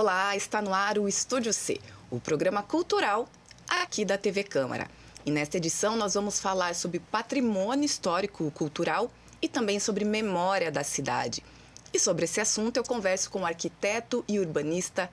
Olá, está no ar o Estúdio C, o programa cultural aqui da TV Câmara. E nesta edição nós vamos falar sobre patrimônio histórico-cultural e também sobre memória da cidade. E sobre esse assunto eu converso com o arquiteto e urbanista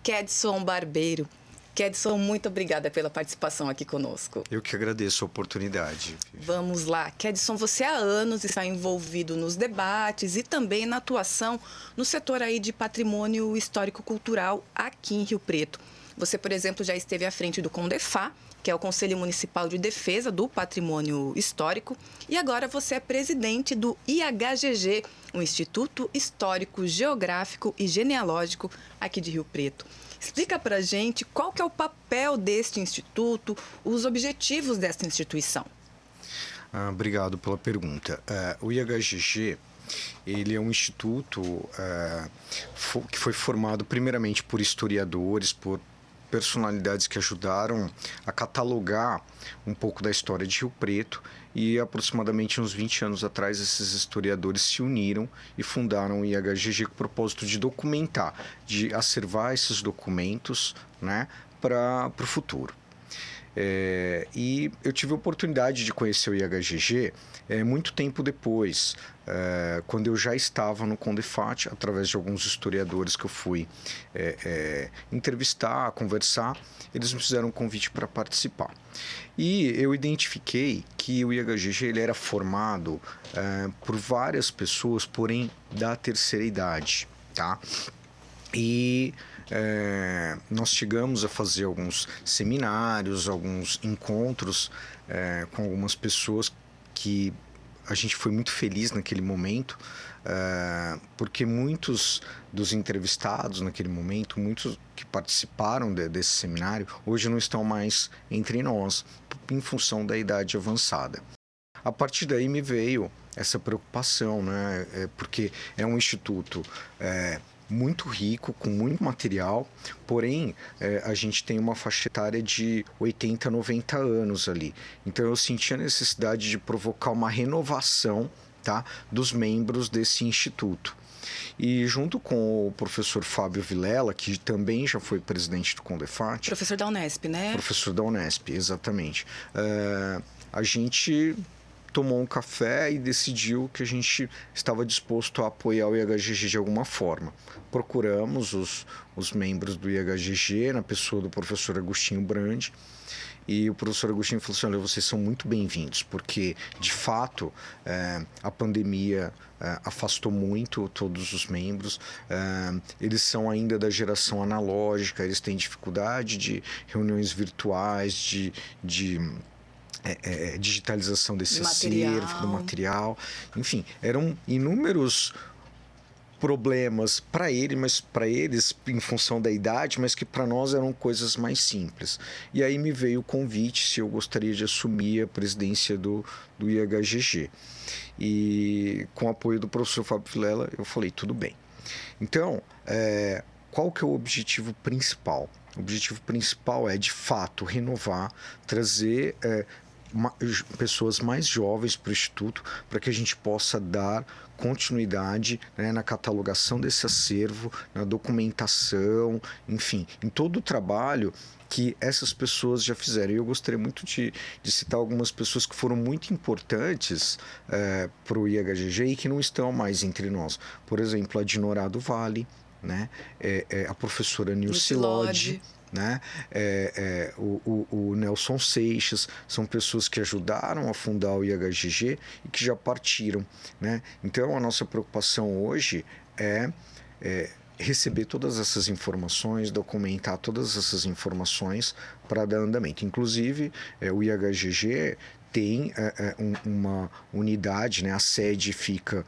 Kedson Barbeiro. Kedson, muito obrigada pela participação aqui conosco. Eu que agradeço a oportunidade. Vamos lá. Kedson, você há anos está envolvido nos debates e também na atuação no setor aí de patrimônio histórico-cultural aqui em Rio Preto. Você, por exemplo, já esteve à frente do CONDEFAH, que é o Conselho Municipal de Defesa do Patrimônio Histórico, e agora você é presidente do IHGG, o Instituto Histórico, Geográfico e Genealógico aqui de Rio Preto. Explica para a gente qual que é o papel deste instituto, os objetivos desta instituição. Obrigado pela pergunta. O IHGG, ele é um instituto que foi formado primeiramente por historiadores, por personalidades que ajudaram a catalogar um pouco da história de Rio Preto, e aproximadamente uns 20 anos atrás esses historiadores se uniram e fundaram o IHGG com o propósito de documentar, de acervar esses documentos, né, para o futuro. E eu tive a oportunidade de conhecer o IHGG muito tempo depois, quando eu já estava no CONDEFAH, através de alguns historiadores que eu fui entrevistar, conversar. Eles me fizeram um convite para participar. E eu identifiquei que o IHGG ele era formado por várias pessoas, porém da terceira idade, tá? E nós chegamos a fazer alguns seminários, alguns encontros com algumas pessoas que a gente foi muito feliz naquele momento, porque muitos dos entrevistados naquele momento, muitos que participaram desse seminário, hoje não estão mais entre nós, em função da idade avançada. A partir daí me veio essa preocupação, né? Porque é um instituto muito rico, com muito material, porém a gente tem uma faixa etária de 80, 90 anos ali. Então eu senti a necessidade de provocar uma renovação, tá, dos membros desse instituto. E junto com o professor Fábio Vilela, que também já foi presidente do CONDEFAH. Professor da Unesp, né? Professor da Unesp, exatamente. A gente tomou um café e decidiu que a gente estava disposto a apoiar o IHGG de alguma forma. Procuramos os membros do IHGG, na pessoa do professor Agostinho Brandi, e o professor Agostinho falou assim: olha, vocês são muito bem-vindos, porque, de fato, a pandemia afastou muito todos os membros, eles são ainda da geração analógica, eles têm dificuldade de reuniões virtuais, de digitalização desse acervo, do material, enfim, eram inúmeros problemas para eles em função da idade, mas que para nós eram coisas mais simples. E aí me veio o convite se eu gostaria de assumir a presidência do IHGG. E com o apoio do professor Fábio Vilela, eu falei, tudo bem. Então, qual que é o objetivo principal? O objetivo principal é, de fato, renovar, trazer pessoas mais jovens para o Instituto, para que a gente possa dar continuidade, né, na catalogação desse acervo, na documentação, enfim, em todo o trabalho que essas pessoas já fizeram. E eu gostaria muito de citar algumas pessoas que foram muito importantes para o IHGG e que não estão mais entre nós. Por exemplo, a Dinorado Vale, né, a professora Nilce Lodge, né? O Nelson Seixas, são pessoas que ajudaram a fundar o IHGG e que já partiram, né? Então a nossa preocupação hoje é receber todas essas informações, documentar todas essas informações para dar andamento. Inclusive o IHGG tem uma unidade, né? A sede fica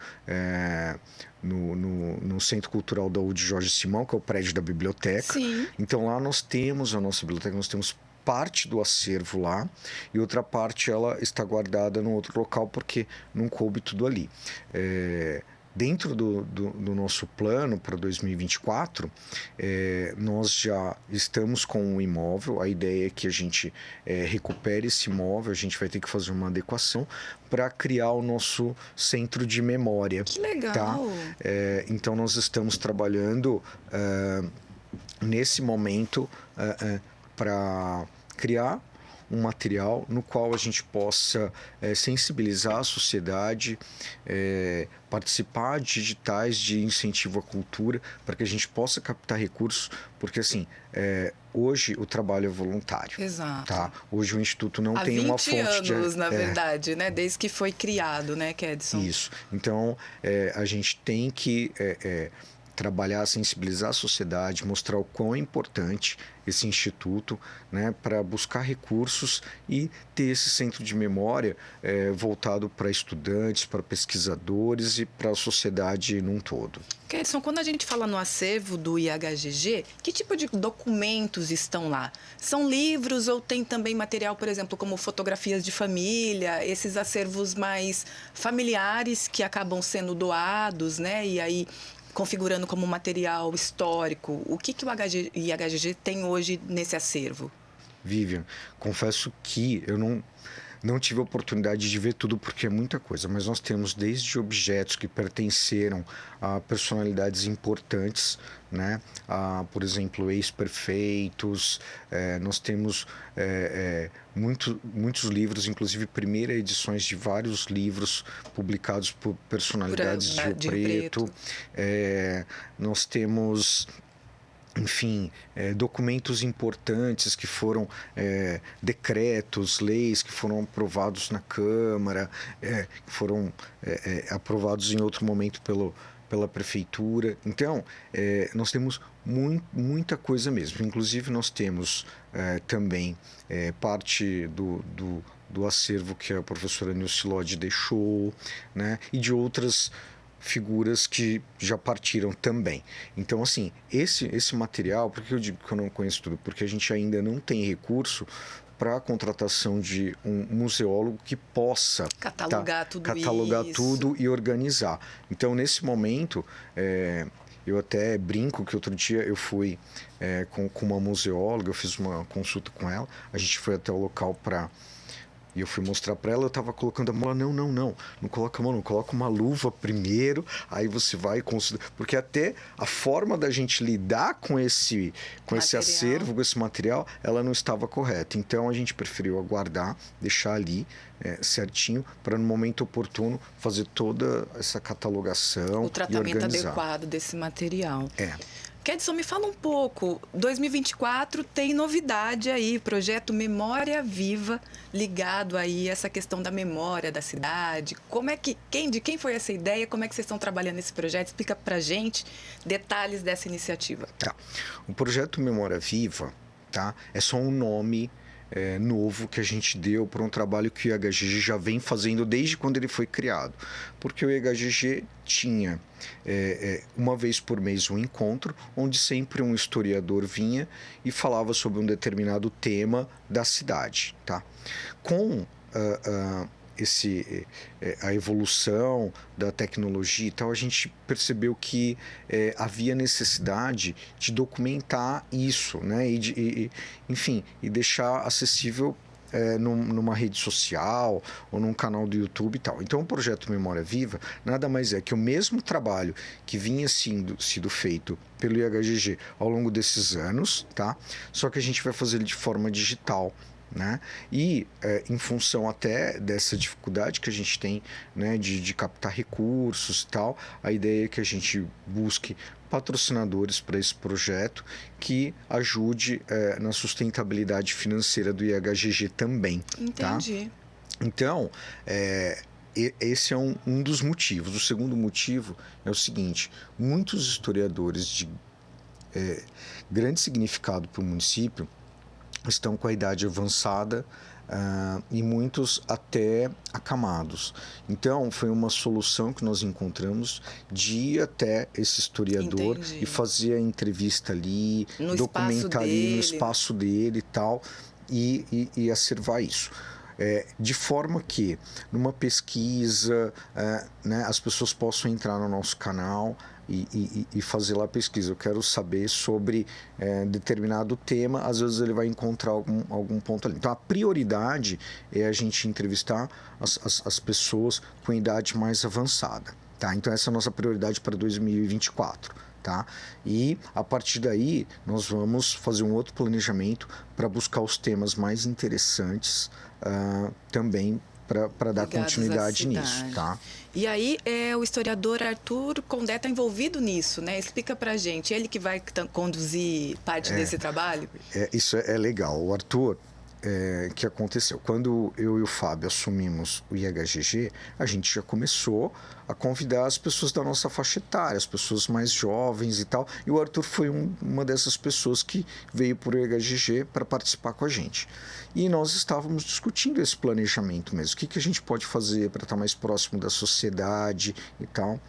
no Centro Cultural da UD Jorge Simão, que é o prédio da biblioteca. Sim. Então lá nós temos a nossa biblioteca, nós temos parte do acervo lá e outra parte ela está guardada no outro local porque não coube tudo ali. Dentro do nosso plano para 2024, nós já estamos com um imóvel. A ideia é que a gente recupere esse imóvel, a gente vai ter que fazer uma adequação para criar o nosso centro de memória. Que legal! Tá? Então, nós estamos trabalhando nesse momento, para criar um material no qual a gente possa sensibilizar a sociedade, participar de editais de incentivo à cultura, para que a gente possa captar recursos, porque assim, hoje o trabalho é voluntário. Exato. Tá? Hoje o Instituto não tem uma fonte de... Há 20 anos, na verdade, né? Desde que foi criado, né, Kedson? Isso. Então, a gente tem que trabalhar, sensibilizar a sociedade, mostrar o quão é importante esse instituto, né, para buscar recursos e ter esse centro de memória voltado para estudantes, para pesquisadores e para a sociedade num todo. Kedson, quando a gente fala no acervo do IHGG, que tipo de documentos estão lá? São livros ou tem também material, por exemplo, como fotografias de família, esses acervos mais familiares que acabam sendo doados, né? E aí configurando como material histórico. O que o IHGG tem hoje nesse acervo? Vivian, confesso que eu não tive a oportunidade de ver tudo porque é muita coisa, mas nós temos desde objetos que pertenceram a personalidades importantes, né? Por exemplo, ex-prefeitos, nós temos muitos livros, inclusive primeiras edições de vários livros publicados por personalidades de Rio Preto. Nós temos... Enfim, documentos importantes que foram decretos, leis que foram aprovados na Câmara, que foram aprovados em outro momento pela Prefeitura. Então, nós temos muita coisa mesmo. Inclusive, nós temos também parte do acervo que a professora Nilce Lodge deixou, né? E de outras figuras que já partiram também. Então, assim, esse material, por que eu digo que eu não conheço tudo? Porque a gente ainda não tem recurso para a contratação de um museólogo que possa catalogar tudo e organizar. Então, nesse momento, eu até brinco que outro dia eu fui com uma museóloga, eu fiz uma consulta com ela, a gente foi até o local e eu fui mostrar para ela, eu estava colocando a mão, não coloca a mão, não, coloca uma luva primeiro, aí você vai consultar, porque até a forma da gente lidar com esse acervo, com esse material, ela não estava correta. Então a gente preferiu aguardar, deixar ali certinho, para no momento oportuno fazer toda essa catalogação, o tratamento adequado desse material. Kedson, me fala um pouco, 2024 tem novidade aí, projeto Memória Viva, ligado aí a essa questão da memória da cidade. Como é que, de quem foi essa ideia? Como é que vocês estão trabalhando nesse projeto? Explica pra gente detalhes dessa iniciativa. O projeto Memória Viva, é só um nome novo que a gente deu para um trabalho que o IHGG já vem fazendo desde quando ele foi criado. Porque o IHGG tinha uma vez por mês um encontro onde sempre um historiador vinha e falava sobre um determinado tema da cidade. Com a evolução da tecnologia e tal, a gente percebeu que havia necessidade de documentar isso, né? Enfim, e deixar acessível numa rede social ou num canal do YouTube e tal. Então, o projeto Memória Viva nada mais é que o mesmo trabalho que vinha sido feito pelo IHGG ao longo desses anos, só que a gente vai fazer ele de forma digital. Né? E em função até dessa dificuldade que a gente tem, né, de captar recursos e tal, a ideia é que a gente busque patrocinadores para esse projeto que ajude na sustentabilidade financeira do IHGG também. Entendi. Então, esse é um dos motivos. O segundo motivo é o seguinte: muitos historiadores de grande significado para o município estão com a idade avançada e muitos até acamados. Então, foi uma solução que nós encontramos de ir até esse historiador e fazer a entrevista ali, documentar ali no espaço dele e tal, e acervar isso. De forma que, numa pesquisa, né, as pessoas possam entrar no nosso canal e fazer lá a pesquisa. Eu quero saber sobre determinado tema, às vezes ele vai encontrar algum ponto ali. Então, a prioridade é a gente entrevistar as pessoas com idade mais avançada. Então, essa é a nossa prioridade para 2024. Tá? E a partir daí nós vamos fazer um outro planejamento para buscar os temas mais interessantes também para dar continuidade nisso, tá? E aí o historiador Arthur Condé está envolvido nisso, né? Explica para a gente, ele que vai conduzir parte desse trabalho? Isso é legal. O Arthur, que aconteceu? Quando eu e o Fábio assumimos o IHGG, a gente já começou a convidar as pessoas da nossa faixa etária, as pessoas mais jovens e tal. E o Arthur foi uma dessas pessoas que veio para o IHGG para participar com a gente. E nós estávamos discutindo esse planejamento mesmo. O que a gente pode fazer para estar mais próximo da sociedade e tal.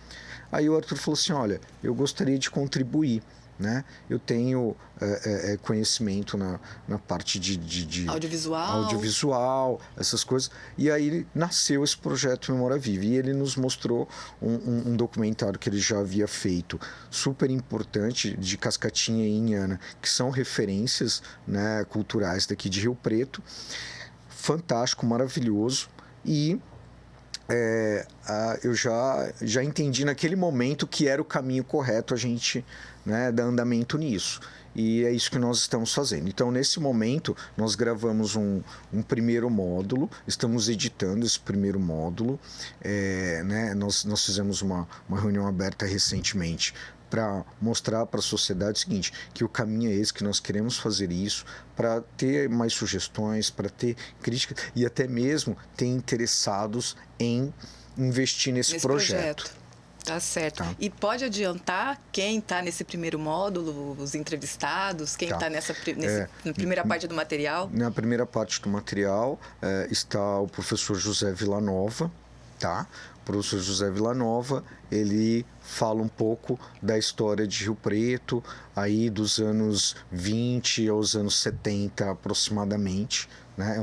Aí o Arthur falou assim, olha, eu gostaria de contribuir. Né? Eu tenho conhecimento na parte de audiovisual, essas coisas. E aí nasceu esse projeto Memória Viva. E ele nos mostrou um documentário que ele já havia feito, super importante, de Cascatinha e Inhana, que são referências, né, culturais daqui de Rio Preto. Fantástico, maravilhoso. E eu já entendi naquele momento que era o caminho correto a gente, né, dar andamento nisso. E é isso que nós estamos fazendo. Então, nesse momento, nós gravamos um primeiro módulo, estamos editando esse primeiro módulo. Né, nós fizemos uma reunião aberta recentemente para mostrar para a sociedade o seguinte, que o caminho é esse, que nós queremos fazer isso, para ter mais sugestões, para ter críticas e até mesmo ter interessados em investir nesse projeto. Tá certo. Tá. E pode adiantar quem está nesse primeiro módulo, os entrevistados, quem está na primeira parte do material? Na primeira parte do material está o professor José Villanova, tá? O professor José Villanova, ele fala um pouco da história de Rio Preto, aí dos anos 20 aos anos 70 aproximadamente, né?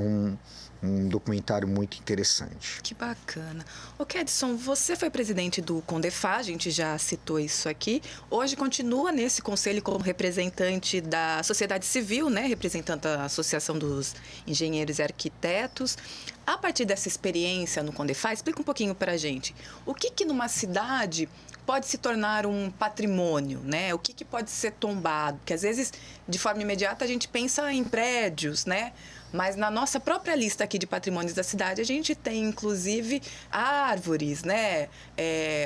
Um documentário muito interessante. Que bacana. Ô Kedson, você foi presidente do Condefá, a gente já citou isso aqui. Hoje continua nesse conselho como representante da sociedade civil, né? Representando a Associação dos Engenheiros e Arquitetos. A partir dessa experiência no Condefá, explica um pouquinho para a gente. O que numa cidade pode se tornar um patrimônio, né? O que pode ser tombado? Porque às vezes, de forma imediata, a gente pensa em prédios, né? Mas na nossa própria lista aqui de patrimônios da cidade, a gente tem, inclusive, árvores, né?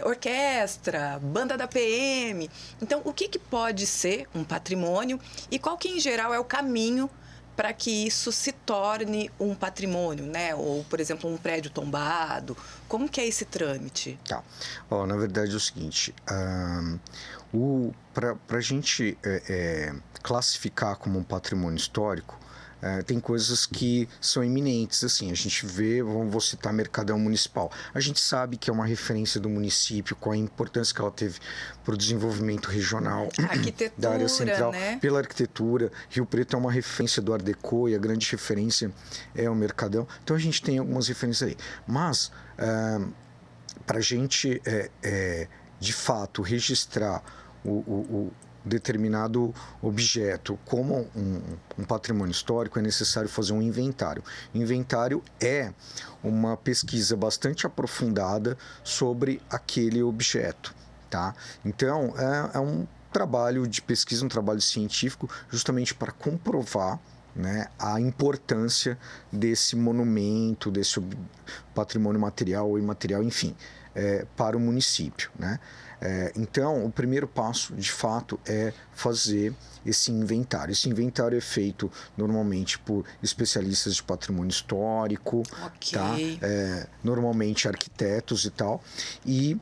Orquestra, banda da PM. Então, o que pode ser um patrimônio e qual que, em geral, é o caminho para que isso se torne um patrimônio, né? Ou, por exemplo, um prédio tombado. Como que é esse trâmite? Tá. Na verdade, é o seguinte. Para a gente classificar como um patrimônio histórico, tem coisas que são eminentes, assim, a gente vê, vou citar Mercadão Municipal. A gente sabe que é uma referência do município, qual a importância que ela teve para o desenvolvimento regional da área central, né? Pela arquitetura. Rio Preto é uma referência do Art Deco e a grande referência é o Mercadão. Então a gente tem algumas referências aí. Mas, para a gente, de fato, registrar o determinado objeto como um patrimônio histórico, é necessário fazer um inventário. Inventário é uma pesquisa bastante aprofundada sobre aquele objeto, tá? Então, é um trabalho de pesquisa, um trabalho científico, justamente para comprovar, né, a importância desse monumento, desse patrimônio material ou imaterial, enfim, para o município, né? Então, o primeiro passo, de fato, é fazer esse inventário. Esse inventário é feito normalmente por especialistas de patrimônio histórico, tá? Normalmente arquitetos e tal. E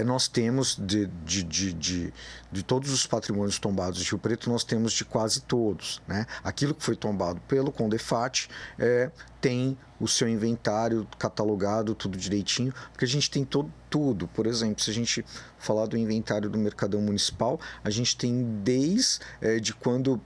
nós temos de todos os patrimônios tombados de Rio Preto, nós temos de quase todos, né? Aquilo que foi tombado pelo Condefat tem o seu inventário catalogado, tudo direitinho, porque a gente tem tudo. Por exemplo, se a gente falar do inventário do Mercadão Municipal, a gente tem desde quando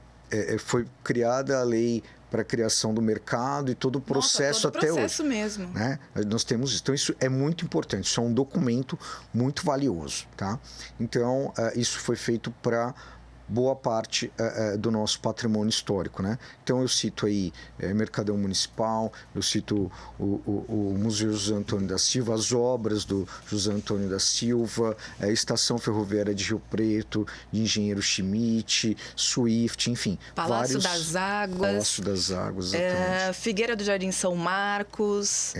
foi criada a lei para a criação do mercado e todo o processo até hoje. Todo o processo mesmo. Né? Nós temos isso. Então, isso é muito importante. Isso é um documento muito valioso, tá? Então, isso foi feito para boa parte do nosso patrimônio histórico, né? Então eu cito aí Mercadão Municipal, eu cito o Museu José Antônio da Silva, as obras do José Antônio da Silva, a Estação Ferroviária de Rio Preto, de Engenheiro Schmidt, Swift, enfim. Palácio das Águas. Palácio das Águas, exatamente. Figueira do Jardim São Marcos.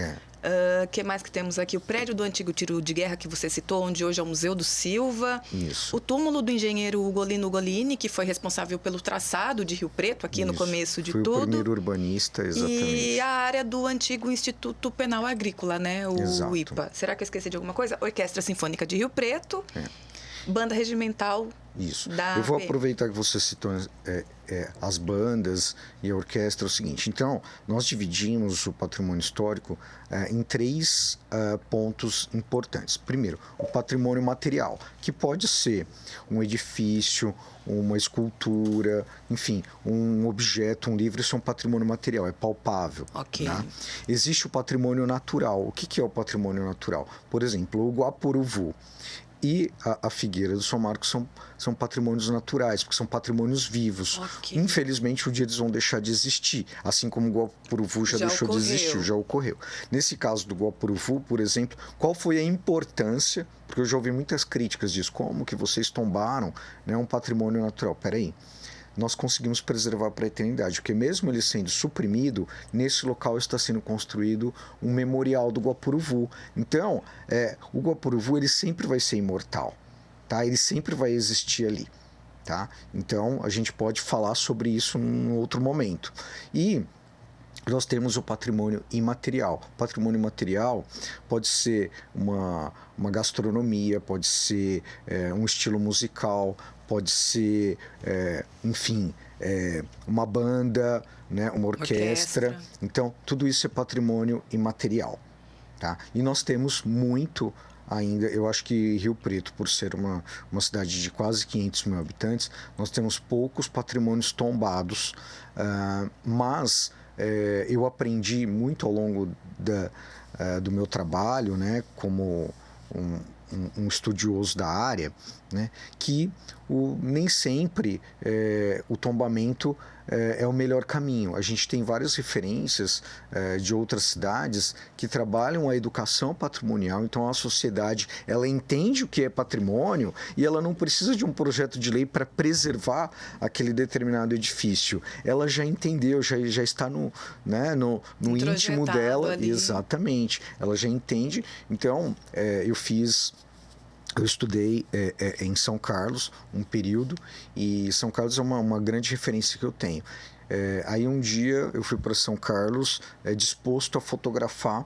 Que mais que temos aqui? O prédio do antigo tiro de guerra que você citou, onde hoje é o Museu do Silva. Isso. O túmulo do engenheiro Ugolino Ugolini, que foi responsável pelo traçado de Rio Preto, aqui no começo de tudo. Foi o primeiro urbanista, exatamente. E a área do antigo Instituto Penal Agrícola, né? O Exato. IPA. Será que eu esqueci de alguma coisa? Orquestra Sinfônica de Rio Preto. Banda Regimental. Isso. Da Eu vou AP. aproveitar que você citou as bandas e a orquestra. É o seguinte, então, nós dividimos o patrimônio histórico em 3 pontos importantes. Primeiro, o patrimônio material, que pode ser um edifício, uma escultura, enfim, um objeto, um livro. Isso é um patrimônio material, é palpável. Ok. Tá? Existe o patrimônio natural. O que é o patrimônio natural? Por exemplo, o Guapuruvu e a Figueira do São Marcos são patrimônios naturais, porque são patrimônios vivos. Okay. Infelizmente, um dia eles vão deixar de existir, assim como o Guapuruvu já deixou de existir, já ocorreu. Nesse caso do Guapuruvu, por exemplo, qual foi a importância, porque eu já ouvi muitas críticas disso, como que vocês tombaram, né, um patrimônio natural? Peraí. Nós conseguimos preservar para a eternidade, porque mesmo ele sendo suprimido, nesse local está sendo construído um memorial do Guapuruvu. Então, o Guapuruvu ele sempre vai ser imortal, tá? Ele sempre vai existir ali, tá? Então, a gente pode falar sobre isso num outro momento. E nós temos o patrimônio imaterial. O patrimônio imaterial pode ser uma gastronomia, pode ser um estilo musical, pode ser, enfim, uma banda, né, uma orquestra. Então, tudo isso é patrimônio imaterial. Tá? E nós temos muito ainda, eu acho que Rio Preto, por ser uma cidade de quase 500 mil habitantes, nós temos poucos patrimônios tombados, mas eu aprendi muito ao longo do meu trabalho, né, como um estudioso da área, né, que nem sempre o tombamento é o melhor caminho. A gente tem várias referências de outras cidades que trabalham a educação patrimonial, então a sociedade ela entende o que é patrimônio e ela não precisa de um projeto de lei para preservar aquele determinado edifício. Ela já entendeu, já está no íntimo dela. Ali. Exatamente. Ela já entende. Então, eu estudei em São Carlos um período e São Carlos é uma grande referência que eu tenho. Aí um dia eu fui para São Carlos disposto a fotografar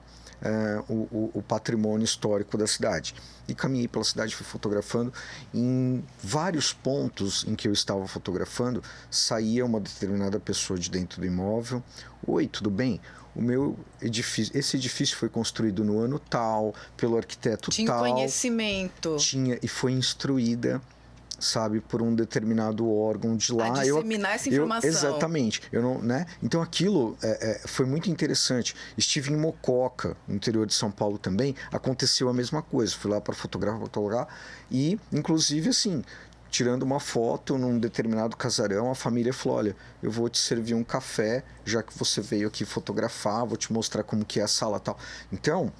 o patrimônio histórico da cidade. E caminhei pela cidade, fui fotografando. Em vários pontos em que eu estava fotografando, saía uma determinada pessoa de dentro do imóvel. Oi, tudo bem? O meu edifício, esse edifício foi construído no ano tal, pelo arquiteto tal. Tinha conhecimento. Tinha, e foi instruída, sabe, por um determinado órgão de lá. A disseminar essa informação. Exatamente. Né? Então aquilo foi muito interessante. Estive em Mococa, no interior de São Paulo também, aconteceu a mesma coisa. Fui lá para fotografar e, inclusive, assim, tirando uma foto num determinado casarão, a família falou, olha, eu vou te servir um café, já que você veio aqui fotografar, vou te mostrar como que é a sala e tal. Então,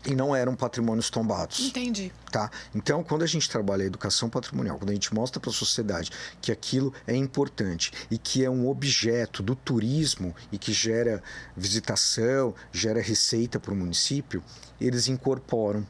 e não eram patrimônios tombados. Entendi. Tá? Então, quando a gente trabalha a educação patrimonial, quando a gente mostra para a sociedade que aquilo é importante e que é um objeto do turismo e que gera visitação, gera receita para o município, eles incorporam.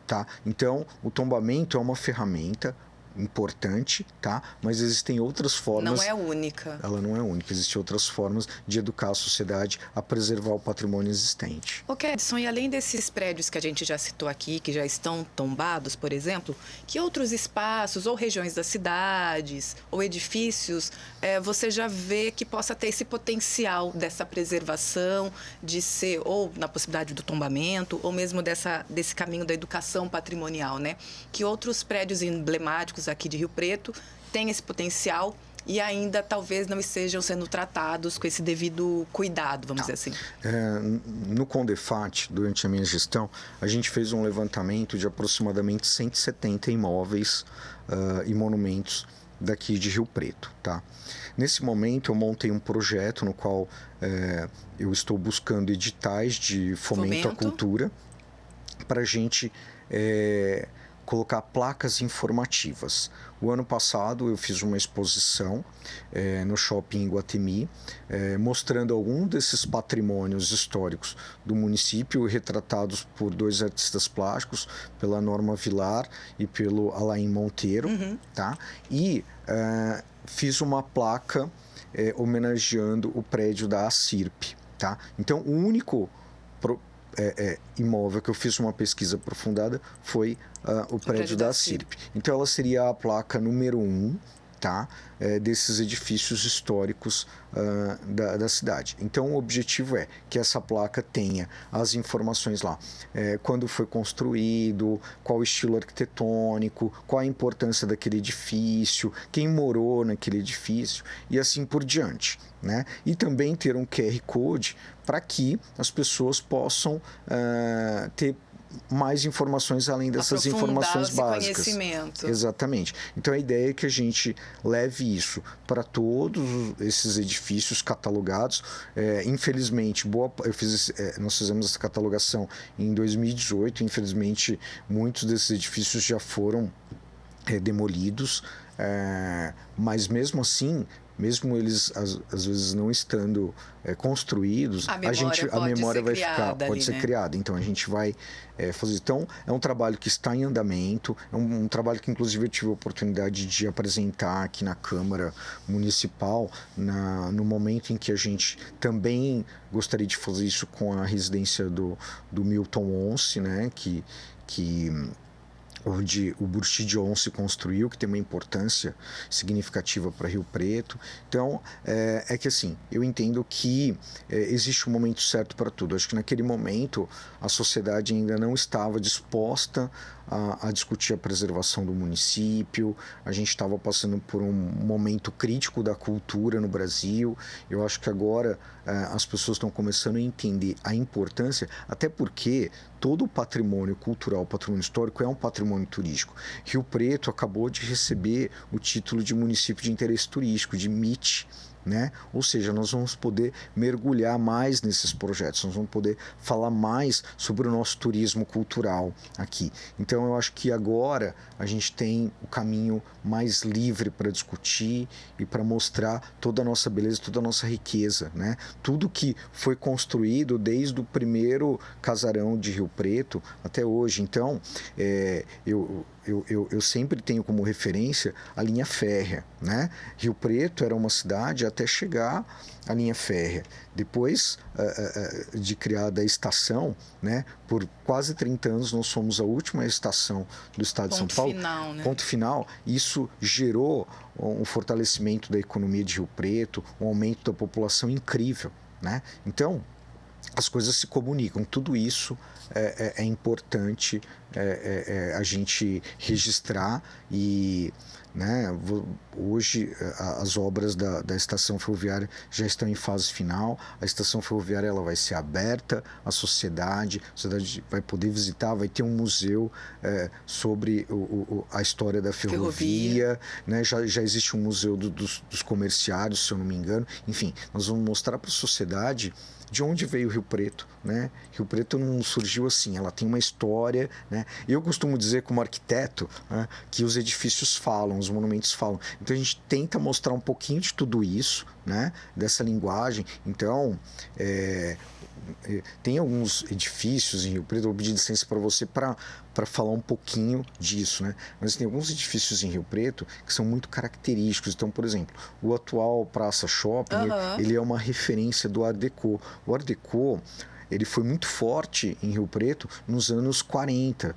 Tá? Então, o tombamento é uma ferramenta importante, tá? Mas existem outras formas. Não é única. Ela não é única. Existem outras formas de educar a sociedade a preservar o patrimônio existente. Ok, Edson, e além desses prédios que a gente já citou aqui, que já estão tombados, por exemplo, que outros espaços ou regiões das cidades ou edifícios você já vê que possa ter esse potencial dessa preservação, de ser ou na possibilidade do tombamento ou mesmo desse caminho da educação patrimonial, né? Que outros prédios emblemáticos aqui de Rio Preto têm esse potencial e ainda talvez não estejam sendo tratados com esse devido cuidado, vamos dizer assim. No Condefat, durante a minha gestão, a gente fez um levantamento de aproximadamente 170 imóveis e monumentos daqui de Rio Preto, tá? Nesse momento eu montei um projeto no qual eu estou buscando editais de fomento à cultura para a gente colocar placas informativas. O ano passado eu fiz uma exposição no Shopping Iguatemi, mostrando alguns desses patrimônios históricos do município, retratados por 2 artistas plásticos, pela Norma Vilar e pelo Alain Monteiro, tá? E fiz uma placa homenageando o prédio da ACIRP, tá? Então, o único imóvel que eu fiz uma pesquisa aprofundada foi o prédio da ACIRP. Então, ela seria a placa número 1, tá? Desses edifícios históricos da cidade. Então, o objetivo é que essa placa tenha as informações lá. Quando foi construído, qual o estilo arquitetônico, qual a importância daquele edifício, quem morou naquele edifício e assim por diante, né? E também ter um QR Code para que as pessoas possam ter mais informações além dessas informações básicas. Conhecimento. Exatamente. Então a ideia é que a gente leve isso para todos esses edifícios catalogados. Infelizmente, nós fizemos essa catalogação em 2018. Infelizmente, muitos desses edifícios já foram demolidos, mas mesmo assim, mesmo eles às vezes não estando construídos, a memória vai ficar, pode ser criada. Então a gente vai fazer. Então é um trabalho que está em andamento, é um trabalho que inclusive eu tive a oportunidade de apresentar aqui na Câmara Municipal no momento em que a gente também gostaria de fazer isso com a residência do Milton Once, né, que onde o Burchide Once construiu, que tem uma importância significativa para Rio Preto. Então, que assim, eu entendo que existe um momento certo para tudo. Acho que naquele momento a sociedade ainda não estava disposta a discutir a preservação do município. A gente estava passando por um momento crítico da cultura no Brasil. Eu acho que agora as pessoas estão começando a entender a importância, até porque todo o patrimônio cultural, patrimônio histórico é um patrimônio turístico. Rio Preto acabou de receber o título de município de interesse turístico, de MIT, né? Ou seja, nós vamos poder mergulhar mais nesses projetos, nós vamos poder falar mais sobre o nosso turismo cultural aqui. Então eu acho que agora a gente tem o caminho mais livre para discutir e para mostrar toda a nossa beleza, toda a nossa riqueza, né? Tudo que foi construído desde o primeiro casarão de Rio Preto até hoje. Então eu sempre tenho como referência a linha férrea, né? Rio Preto era uma cidade até chegar à linha férrea. Depois de criada a estação, né? Por quase 30 anos nós somos a última estação do estado de São Paulo. Final, né? Ponto final. Isso gerou um fortalecimento da economia de Rio Preto, um aumento da população incrível, né? Então, as coisas se comunicam. Tudo isso é importante a gente registrar e, né, hoje as obras da estação ferroviária já estão em fase final. A estação ferroviária ela vai ser aberta à sociedade, a sociedade vai poder visitar, vai ter um museu sobre a história da ferrovia. Né? Já existe um museu dos comerciários, se eu não me engano. Enfim, nós vamos mostrar para a sociedade de onde veio Rio Preto, né? Rio Preto não surgiu assim, ela tem uma história, né? Eu costumo dizer como arquiteto, né, que os edifícios falam, os monumentos falam. Então a gente tenta mostrar um pouquinho de tudo isso, né? Dessa linguagem. Então tem alguns edifícios em Rio Preto, eu vou pedir licença para você para falar um pouquinho disso, né? Mas tem alguns edifícios em Rio Preto que são muito característicos. Então, por exemplo, o atual Praça Shopping, ele é uma referência do Art Deco. O Art Deco, ele foi muito forte em Rio Preto nos anos 40,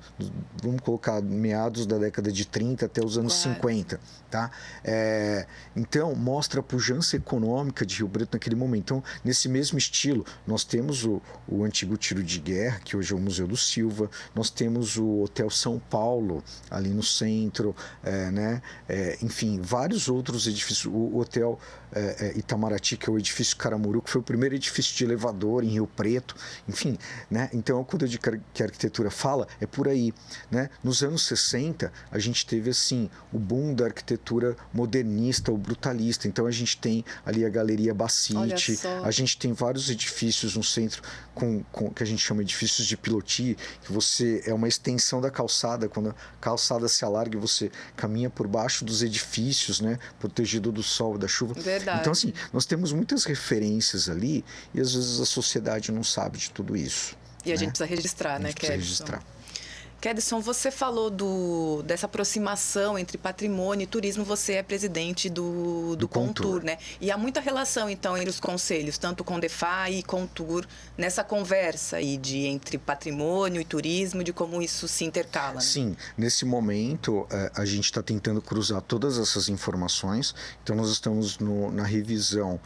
vamos colocar meados da década de 30 até os anos 50, tá? Então, mostra a pujança econômica de Rio Preto naquele momento. Então, nesse mesmo estilo, nós temos o antigo tiro de guerra, que hoje é o Museu do Silva, nós temos o Hotel São Paulo, ali no centro, né? Enfim, vários outros edifícios, o Hotel Itamaraty, que é o edifício Caramuru, que foi o primeiro edifício de elevador em Rio Preto, enfim, né? Então, quando eu digo que a arquitetura fala, é por aí, né? Nos anos 60, a gente teve, assim, o boom da arquitetura modernista ou brutalista. Então, a gente tem ali a Galeria Bassite, a gente tem vários edifícios no centro que a gente chama de edifícios de pilotis, que você é uma extensão da calçada, quando a calçada se alarga e você caminha por baixo dos edifícios, né? Protegido do sol e da chuva. Verdade. Então, assim, nós temos muitas referências ali e às vezes a sociedade não sabe de tudo isso. E a gente precisa registrar, né, Kedson? Registrar. Kedson, você falou dessa aproximação entre patrimônio e turismo, você é presidente do Contur, né? E há muita relação, então, entre os conselhos, tanto Condefa e Contur, nessa conversa aí entre patrimônio e turismo, de como isso se intercala, né? Sim, nesse momento a gente está tentando cruzar todas essas informações, então nós estamos na revisão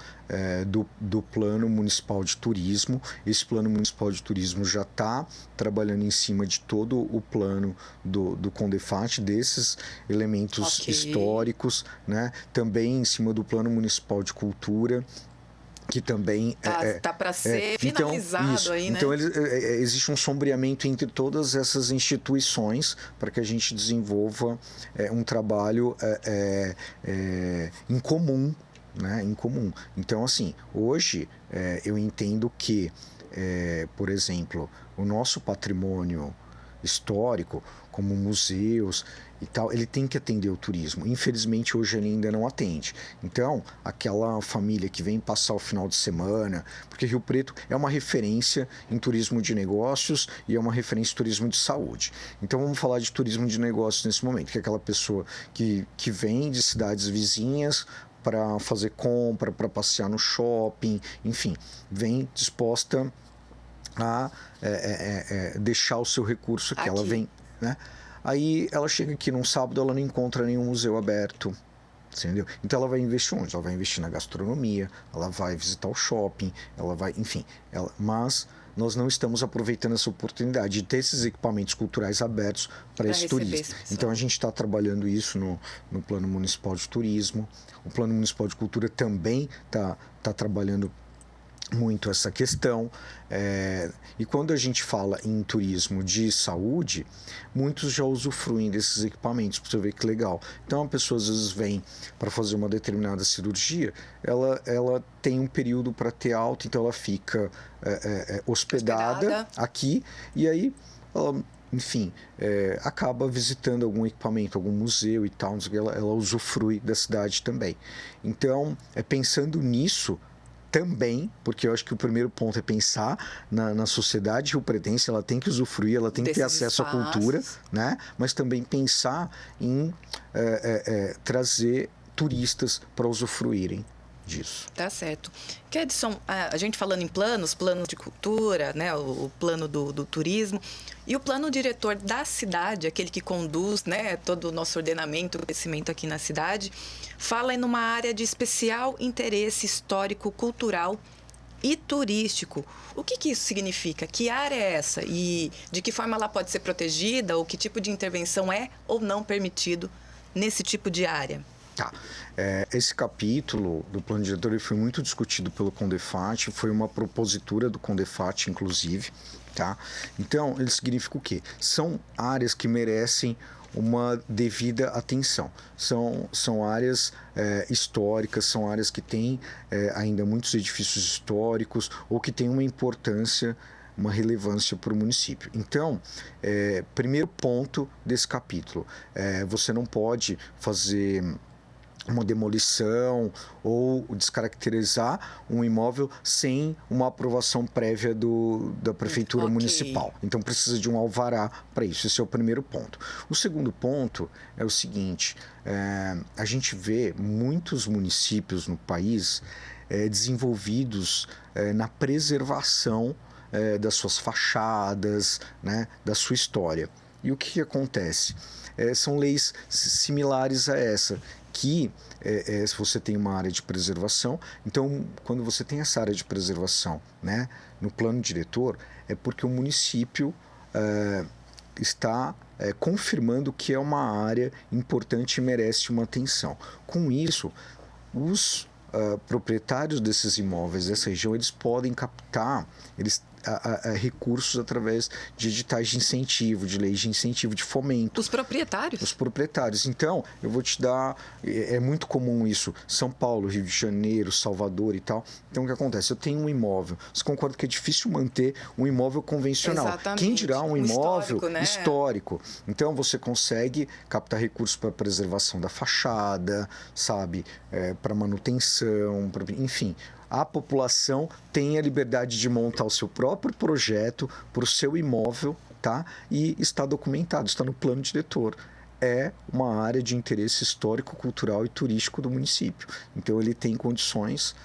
do Plano Municipal de Turismo. Esse Plano Municipal de Turismo já está trabalhando em cima de todo o plano do Condefat, desses elementos históricos, né? Também em cima do Plano Municipal de Cultura, que também tá para ser finalizado isso. aí, né? Então existe um sombreamento entre todas essas instituições para que a gente desenvolva um trabalho em comum, né? Em comum. Então, assim, hoje eu entendo que, por exemplo, o nosso patrimônio histórico, como museus e tal, ele tem que atender o turismo. Infelizmente, hoje ele ainda não atende. Então, aquela família que vem passar o final de semana, porque Rio Preto é uma referência em turismo de negócios e é uma referência em turismo de saúde. Então, vamos falar de turismo de negócios nesse momento, que é aquela pessoa que vem de cidades vizinhas para fazer compra, para passear no shopping, enfim, vem disposta a deixar o seu recurso aqui. Ela vem, né? Aí ela chega aqui num sábado, ela não encontra nenhum museu aberto, entendeu? Então ela vai investir onde? Ela vai investir na gastronomia, ela vai visitar o shopping, ela vai, enfim, mas nós não estamos aproveitando essa oportunidade de ter esses equipamentos culturais abertos para esse turista. Então a gente está trabalhando isso no Plano Municipal de Turismo. O Plano Municipal de Cultura também está trabalhando muito essa questão. E quando a gente fala em turismo de saúde, muitos já usufruem desses equipamentos, para você ver que legal. Então a pessoa às vezes vem para fazer uma determinada cirurgia, ela tem um período para ter alta, então ela fica hospedada aqui, e aí ela, enfim, acaba visitando algum equipamento, algum museu e tal, ela usufrui da cidade também. Então, pensando nisso também, porque eu acho que o primeiro ponto é pensar na sociedade riopretense, ela tem que usufruir, ela tem que ter acesso à cultura, né? Mas também pensar em trazer turistas para usufruírem disso. Tá certo. Kedson, a gente falando em planos de cultura, né, o plano do turismo e o plano diretor da cidade, aquele que conduz, né, todo o nosso ordenamento, o crescimento aqui na cidade, fala em uma área de especial interesse histórico, cultural e turístico. O que isso significa? Que área é essa? E de que forma ela pode ser protegida? Ou que tipo de intervenção é ou não permitido nesse tipo de área? Tá. Esse capítulo do plano diretor foi muito discutido pelo Condefat, foi uma propositura do Condefat, inclusive. Tá? Então, ele significa o quê? São áreas que merecem uma devida atenção. São áreas históricas, são áreas que têm ainda muitos edifícios históricos ou que têm uma importância, uma relevância para o município. Então, primeiro ponto desse capítulo, você não pode fazer uma demolição ou descaracterizar um imóvel sem uma aprovação prévia da prefeitura municipal. Então precisa de um alvará para isso. Esse é o primeiro ponto. O segundo ponto é o seguinte: a gente vê muitos municípios no país desenvolvidos na preservação das suas fachadas, né, da sua história. E o que acontece? São leis similares a essa, que se você tem uma área de preservação, então quando você tem essa área de preservação, né, no plano diretor, é porque o município está confirmando que é uma área importante e merece uma atenção. Com isso, os proprietários desses imóveis dessa região, eles podem captar, eles recursos através de editais de incentivo, de leis de incentivo, de fomento. Os proprietários? Os proprietários. Então, eu vou te dar... É muito comum isso. São Paulo, Rio de Janeiro, Salvador e tal. Então, o que acontece? Eu tenho um imóvel. Você concorda que é difícil manter um imóvel convencional? Exatamente. Quem dirá um imóvel histórico, né? histórico? Então, você consegue captar recursos para preservação da fachada, sabe? Para manutenção, enfim... A população tem a liberdade de montar o seu próprio projeto para o seu imóvel, tá? E está documentado, está no plano diretor. É uma área de interesse histórico, cultural e turístico do município. Então, ele tem condições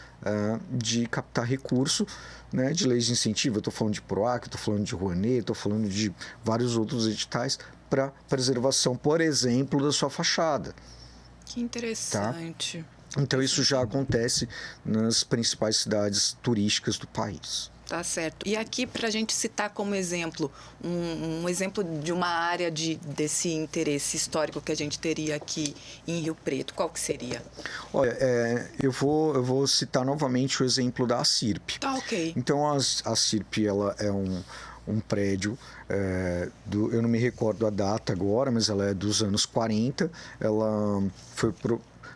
de captar recurso, né, de leis de incentivo. Eu estou falando de PROAC, estou falando de Rouanet, estou falando de vários outros editais para preservação, por exemplo, da sua fachada. Que interessante. Tá? Então, isso já acontece nas principais cidades turísticas do país. Tá certo. E aqui, para a gente citar como exemplo, um exemplo de uma área desse interesse histórico que a gente teria aqui em Rio Preto, qual que seria? Olha, eu vou citar novamente o exemplo da ACIRP. Tá, ok. Então, a ACIRP, ela é um prédio, eu não me recordo a data agora, mas ela é dos anos 40, ela foi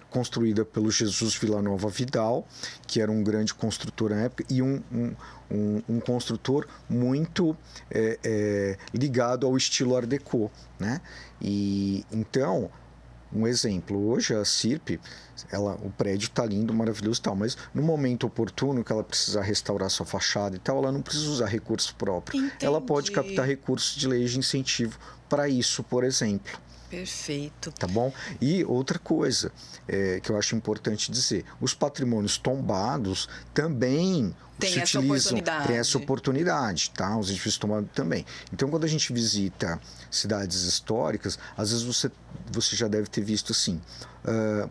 construída pelo Jesus Villanova Vidal, que era um grande construtor na época, e um construtor muito ligado ao estilo Art Deco, né? E então, um exemplo, hoje a CIRP, o prédio está lindo, maravilhoso e tal, mas no momento oportuno que ela precisar restaurar sua fachada e tal, ela não precisa usar recurso próprio. Entendi. Ela pode captar recursos de leis de incentivo para isso, por exemplo. Perfeito. Tá bom? E outra coisa que eu acho importante dizer, os patrimônios tombados também tem essa oportunidade, tá? Os edifícios tombados também. Então, quando a gente visita cidades históricas, às vezes você já deve ter visto assim.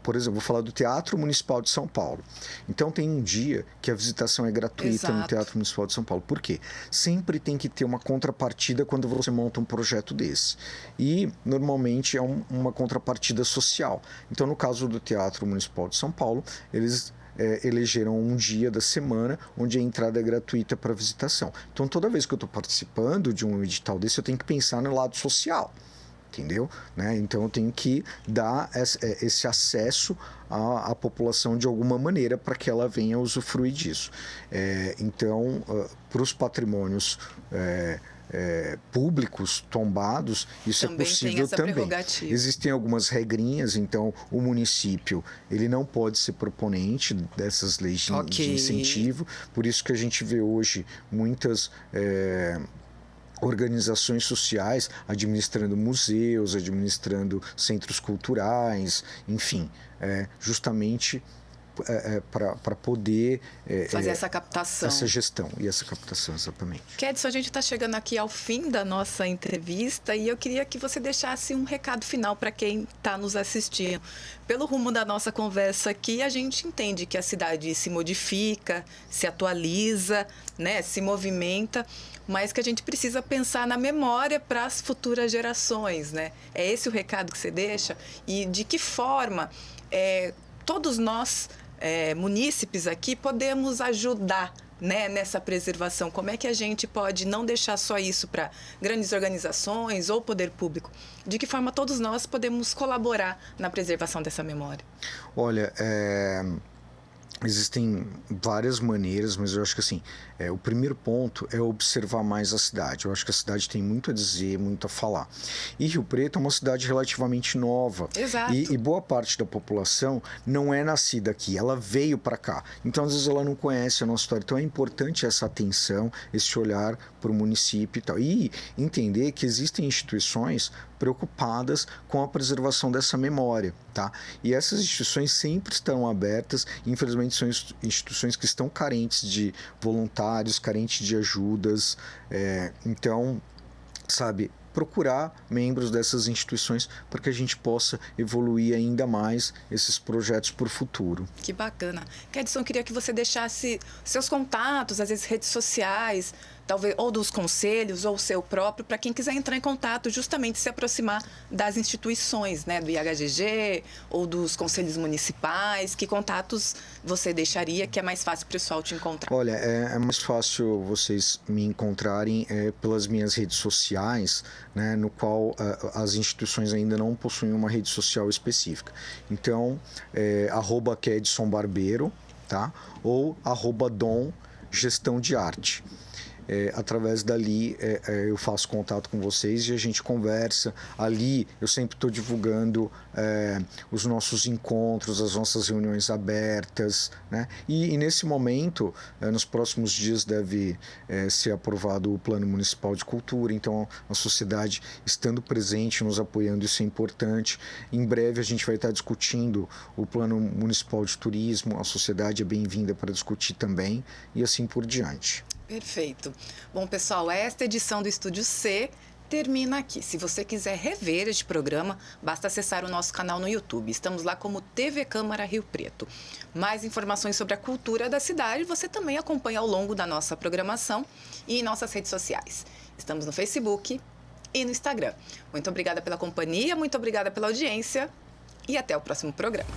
Por exemplo, vou falar do Teatro Municipal de São Paulo. Então, tem um dia que a visitação é gratuita. Exato. No Teatro Municipal de São Paulo. Por quê? Sempre tem que ter uma contrapartida quando você monta um projeto desse. E, normalmente, é uma contrapartida social. Então, no caso do Teatro Municipal de São Paulo, eles elegeram um dia da semana onde a entrada é gratuita para visitação. Então, toda vez que eu estou participando de um edital desse, eu tenho que pensar no lado social. Entendeu? Né? Então, eu tenho que dar esse acesso à população de alguma maneira para que ela venha usufruir disso. Então, para os patrimônios públicos tombados, isso também é possível também. Existem algumas regrinhas, então o município ele não pode ser proponente dessas leis de incentivo, por isso que a gente vê hoje muitas organizações sociais administrando museus, administrando centros culturais, enfim, justamente para poder fazer essa captação. Essa gestão e essa captação, exatamente. Kedson, a gente está chegando aqui ao fim da nossa entrevista e eu queria que você deixasse um recado final para quem está nos assistindo. Pelo rumo da nossa conversa aqui, a gente entende que a cidade se modifica, se atualiza, né, se movimenta, mas que a gente precisa pensar na memória para as futuras gerações, né? É esse o recado que você deixa? E de que forma todos nós, munícipes aqui, podemos ajudar, né, nessa preservação? Como é que a gente pode não deixar só isso para grandes organizações ou poder público? De que forma todos nós podemos colaborar na preservação dessa memória? Olha, existem várias maneiras, mas eu acho que assim, o primeiro ponto é observar mais a cidade. Eu acho que a cidade tem muito a dizer, muito a falar. E Rio Preto é uma cidade relativamente nova. Exato. E boa parte da população não é nascida aqui, ela veio para cá. Então, às vezes, ela não conhece a nossa história. Então, é importante essa atenção, esse olhar para o município e tal. E entender que existem instituições preocupadas com a preservação dessa memória, tá? E essas instituições sempre estão abertas, infelizmente são instituições que estão carentes de voluntários, carentes de ajudas, então, sabe, procurar membros dessas instituições para que a gente possa evoluir ainda mais esses projetos para o futuro. Que bacana. Kedson, queria que você deixasse seus contatos, às vezes redes sociais, talvez ou dos conselhos ou o seu próprio, para quem quiser entrar em contato, justamente se aproximar das instituições, né, do IHGG ou dos conselhos municipais. Que contatos você deixaria que é mais fácil o pessoal te encontrar? Olha, é mais fácil vocês me encontrarem pelas minhas redes sociais, né, no qual as instituições ainda não possuem uma rede social específica. Então, @KedsonBarbeiro, tá? Ou @Dom Gestão de Arte. Através dali eu faço contato com vocês e a gente conversa. Ali eu sempre estou divulgando os nossos encontros, as nossas reuniões abertas, né? E nesse momento, nos próximos dias deve ser aprovado o Plano Municipal de Cultura, então a sociedade estando presente, nos apoiando, isso é importante. Em breve a gente vai estar discutindo o Plano Municipal de Turismo, a sociedade é bem-vinda para discutir também e assim por diante. Perfeito. Bom, pessoal, esta edição do Estúdio C termina aqui. Se você quiser rever este programa, basta acessar o nosso canal no YouTube. Estamos lá como TV Câmara Rio Preto. Mais informações sobre a cultura da cidade você também acompanha ao longo da nossa programação e em nossas redes sociais. Estamos no Facebook e no Instagram. Muito obrigada pela companhia, muito obrigada pela audiência e até o próximo programa.